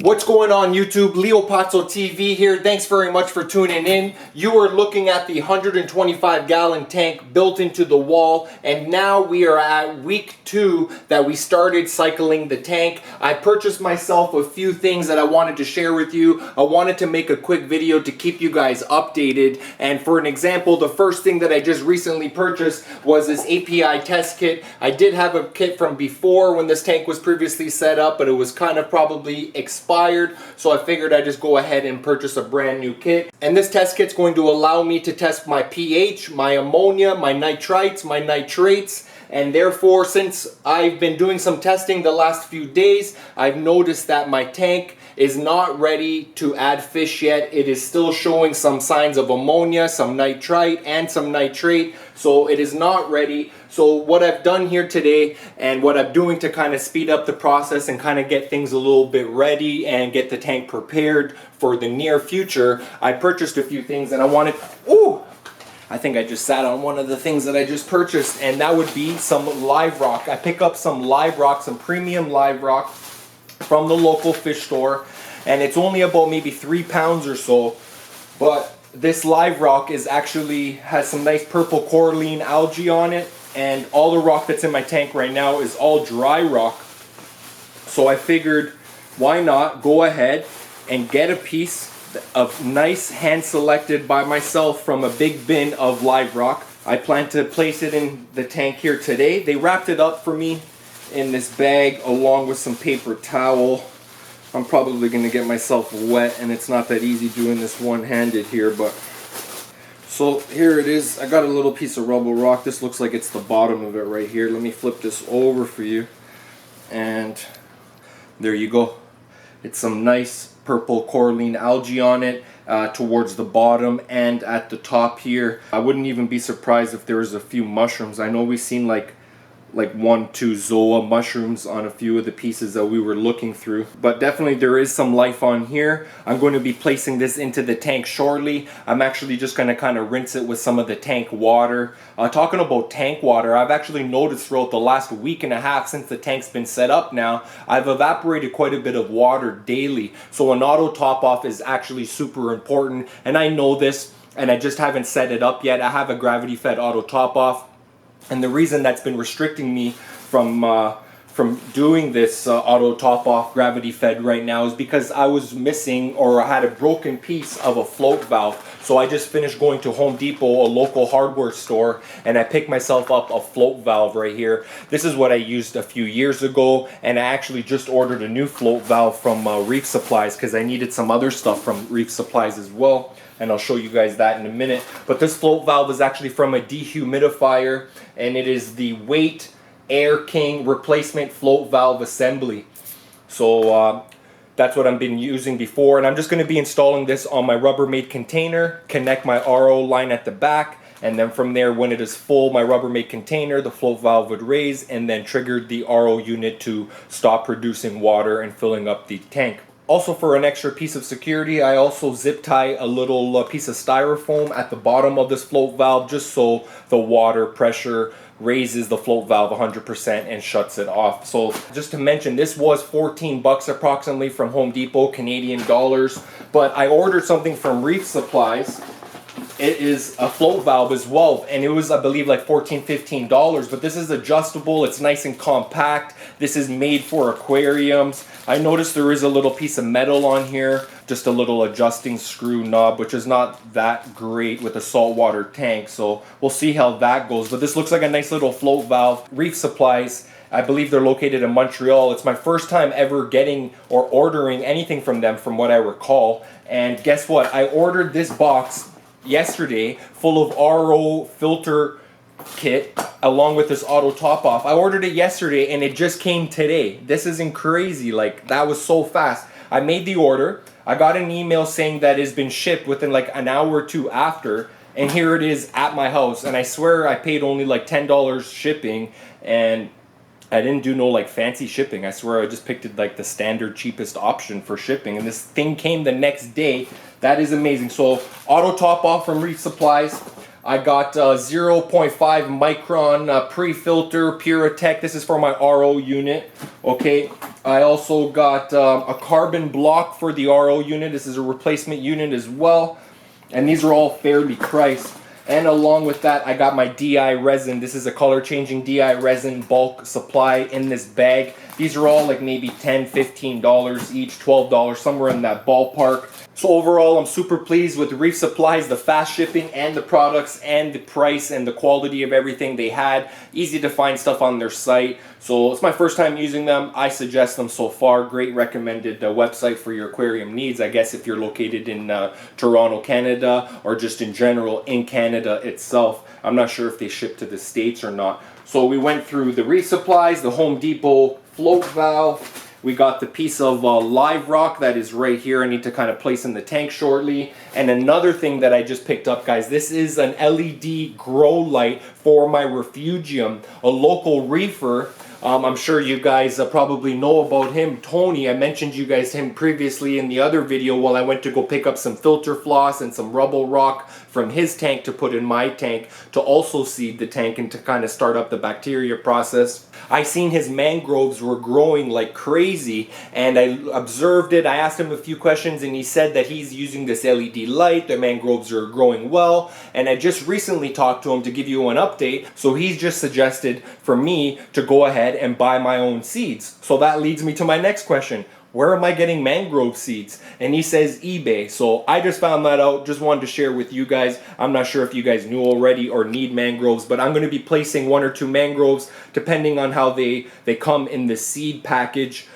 What's going on YouTube? Leo Pazzo TV here. Thanks very much for tuning in. You are looking at the 125-gallon tank built into the wall, and now we are at week 2 that we started cycling the tank. I purchased myself a few things that I wanted to share with you. I wanted to make a quick video to keep you guys updated, and for an example, the first thing that I just recently purchased was this API test kit. I did have a kit from before when this tank was previously set up, but it was kind of probably expired, so I figured I'd just go ahead and purchase a brand new kit. And this test kit's going to allow me to test my pH, my ammonia, my nitrites, my nitrates, and therefore, since I've been doing some testing the last few days, I've noticed that my tank is not ready to add fish yet. It is still showing some signs of ammonia, some nitrite, and some nitrate, so it is not ready. So what I've done here today, and what I'm doing to kind of speed up the process and kind of get things a little bit ready and get the tank prepared for the near future, I purchased a few things, and I wanted, I think I just sat on one of the things that I just purchased, and that would be some live rock. I pick up some live rock, some premium live rock from the local fish store, and it's only about maybe 3 pounds or so, but this live rock is actually has some nice purple coralline algae on it, and all the rock that's in my tank right now is all dry rock. So I figured, why not go ahead and get a piece of nice hand selected by myself from a big bin of live rock. I plan to place it in the tank here today. They wrapped it up for me in this bag along with some paper towel. I'm probably gonna get myself wet, and it's not that easy doing this one-handed here, but so here it is. I got a little piece of rubble rock. This looks like it's the bottom of it right here. Let me flip this over for you, and there you go. It's some nice purple coralline algae on it towards the bottom and at the top here. I wouldn't even be surprised if there was a few mushrooms. I know we've seen like 1-2 zoa mushrooms on a few of the pieces that we were looking through, but definitely there is some life on here. I'm going to be placing this into the tank shortly. I'm actually just going to kind of rinse it with some of the tank water. Talking about tank water, I've actually noticed throughout the last week and a half since the tank's been set up now, I've evaporated quite a bit of water daily, so an auto top off is actually super important, and I know this, and I just haven't set it up yet. I have a gravity fed auto top off, and the reason that's been restricting me from doing this auto top off gravity fed right now is because I was missing, or I had a broken piece of a float valve. So I just finished going to Home Depot, a local hardware store, and I picked myself up a float valve right here. This is what I used a few years ago, and I actually just ordered a new float valve from Reef Supplies because I needed some other stuff from Reef Supplies as well, and I'll show you guys that in a minute. But this float valve is actually from a dehumidifier, and it is the Weight Air King replacement float valve assembly. So that's what I've been using before, and I'm just going to be installing this on my Rubbermaid container, connect my RO line at the back, and then from there, when it is full, my Rubbermaid container, the float valve would raise and then trigger the RO unit to stop producing water and filling up the tank. Also, for an extra piece of security, I also zip tie a little piece of styrofoam at the bottom of this float valve, just so the water pressure raises the float valve 100% and shuts it off. So just to mention, this was 14 bucks approximately from Home Depot, Canadian dollars, but I ordered something from Reef Supplies. It is a float valve as well, and it was, I believe, like $14-15, but this is adjustable. It's nice and compact. This is made for aquariums. I noticed there is a little piece of metal on here, just a little adjusting screw knob, which is not that great with a saltwater tank, so we'll see how that goes. But this looks like a nice little float valve. Reef Supplies, I believe they're located in Montreal. It's my first time ever getting or ordering anything from them from what I recall, and guess what? I ordered this box yesterday full of RO filter kit along with this auto top off. I ordered it yesterday and it just came today. This isn't crazy, like that was so fast. I made the order, I got an email saying that it's been shipped within like an hour or two after, and here it is at my house, and I swear I paid only like $10 shipping, and I didn't do no like fancy shipping. I swear I just picked it like the standard cheapest option for shipping, and this thing came the next day. That is amazing. So auto top off from Reef Supplies. I got 0.5 micron pre-filter Puratech. This is for my RO unit. Okay, I also got a carbon block for the RO unit. This is a replacement unit as well. And these are all fairly priced. And along with that, I got my DI resin. This is a color changing DI resin bulk supply in this bag. These are all like maybe $10, $15 each, $12, somewhere in that ballpark. So overall, I'm super pleased with Reef Supplies, the fast shipping and the products and the price and the quality of everything they had. Easy to find stuff on their site. So it's my first time using them. I suggest them so far. Great recommended website for your aquarium needs. I guess if you're located in Toronto, Canada, or just in general in Canada itself. I'm not sure if they ship to the States or not. So we went through the Reef Supplies, the Home Depot float valve. We got the piece of live rock that is right here. I need to kind of place in the tank shortly. And another thing that I just picked up, guys, this is an LED grow light for my Refugium, a local reefer. I'm sure you guys probably know about him, Tony. I mentioned you guys him previously in the other video while I went to go pick up some filter floss and some rubble rock from his tank to put in my tank to also seed the tank and to kind of start up the bacteria process. I seen his mangroves were growing like crazy and I observed it. I asked him a few questions and he said that he's using this LED light. The mangroves are growing well, and I just recently talked to him to give you an update. So he's just suggested for me to go ahead and buy my own seeds. So that leads me to my next question. Where am I getting mangrove seeds? And he says eBay. So I just found that out. Just wanted to share with you guys. I'm not sure if you guys knew already or need mangroves, but I'm going to be placing 1 or 2 mangroves depending on how they come in the seed package.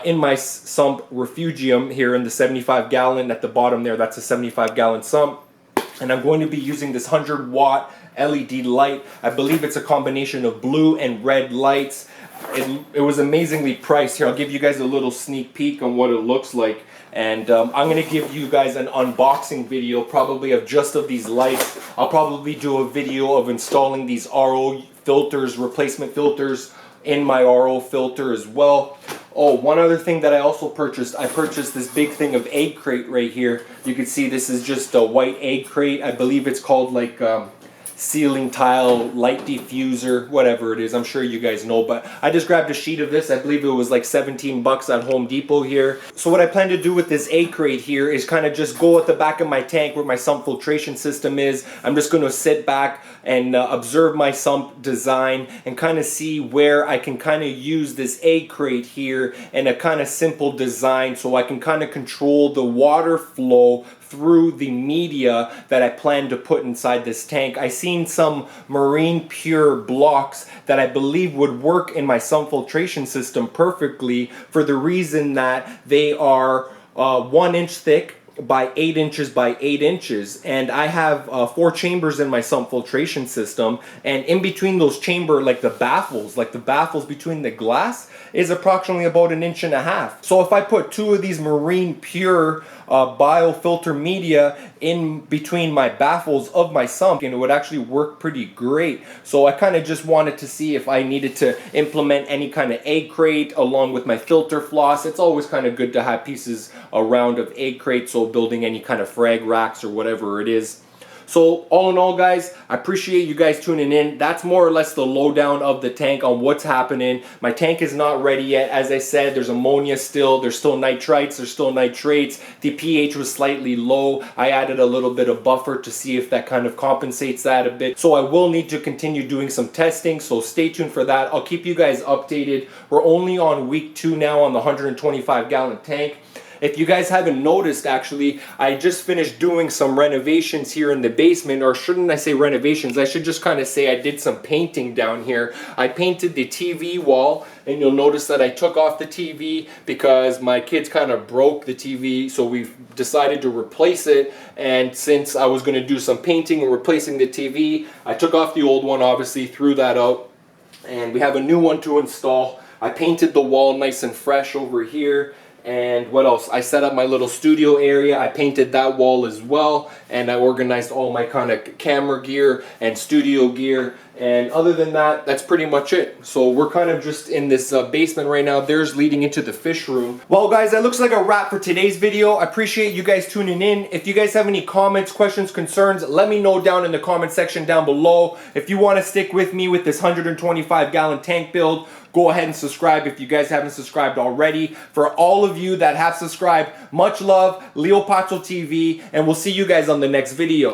In my sump Refugium here in the 75 gallon at the bottom there. That's a 75 gallon sump. And I'm going to be using this 100 watt LED light. I believe it's a combination of blue and red lights. It was amazingly priced. Here, I'll give you guys a little sneak peek on what it looks like. And I'm going to give you guys an unboxing video probably of just of these lights. I'll probably do a video of installing these RO filters, replacement filters in my RO filter as well. Oh, one other thing that I also purchased, I purchased this big thing of egg crate right here. You can see this is just a white egg crate. I believe it's called like ceiling tile, light diffuser, whatever it is. I'm sure you guys know, but I just grabbed a sheet of this. I believe it was like 17 bucks at Home Depot here. So what I plan to do with this egg crate here is kind of just go at the back of my tank where my sump filtration system is. I'm just going to sit back and observe my sump design and kind of see where I can kind of use this egg crate here in a kind of simple design so I can kind of control the water flow through the media that I plan to put inside this tank. I seen some marine pure blocks that I believe would work in my sump filtration system perfectly for the reason that they are 1 inch thick by 8 inches by 8 inches, and I have 4 chambers in my sump filtration system, and in between those chamber, like the baffles between the glass is approximately about 1.5 inches. So if I put 2 of these marine pure biofilter media in between my baffles of my sump, and it would actually work pretty great. So I kind of just wanted to see if I needed to implement any kind of egg crate along with my filter floss. It's always kind of good to have pieces around of egg crate, so building any kind of frag racks or whatever it is. So all in all, guys, I appreciate you guys tuning in. That's more or less the lowdown of the tank on what's happening. My tank is not ready yet. As I said, there's ammonia still. There's still nitrites. There's still nitrates. The pH was slightly low. I added a little bit of buffer to see if that kind of compensates that a bit. So I will need to continue doing some testing. So stay tuned for that. I'll keep you guys updated. We're only on week 2 now on the 125 gallon tank. If you guys haven't noticed, actually, I just finished doing some renovations here in the basement, or shouldn't I say renovations? I should just kind of say I did some painting down here. I painted the TV wall, and you'll notice that I took off the TV because my kids kind of broke the TV, so we've decided to replace it. And since I was going to do some painting and replacing the TV, I took off the old one, obviously, threw that out, and we have a new one to install. I painted the wall nice and fresh over here. And what else? I set up my little studio area. I painted that wall as well, and I organized all my kind of camera gear and studio gear. And other than that, that's pretty much it. So we're kind of just in this basement right now. There's leading into the fish room. Well guys, that looks like a wrap for today's video. I appreciate you guys tuning in. If you guys have any comments, questions, concerns, let me know down in the comment section down below. If you want to stick with me with this 125-gallon tank build, go ahead and subscribe if you guys haven't subscribed already. For all of you that have subscribed, much love, Leo Pazzo TV, and we'll see you guys on the next video.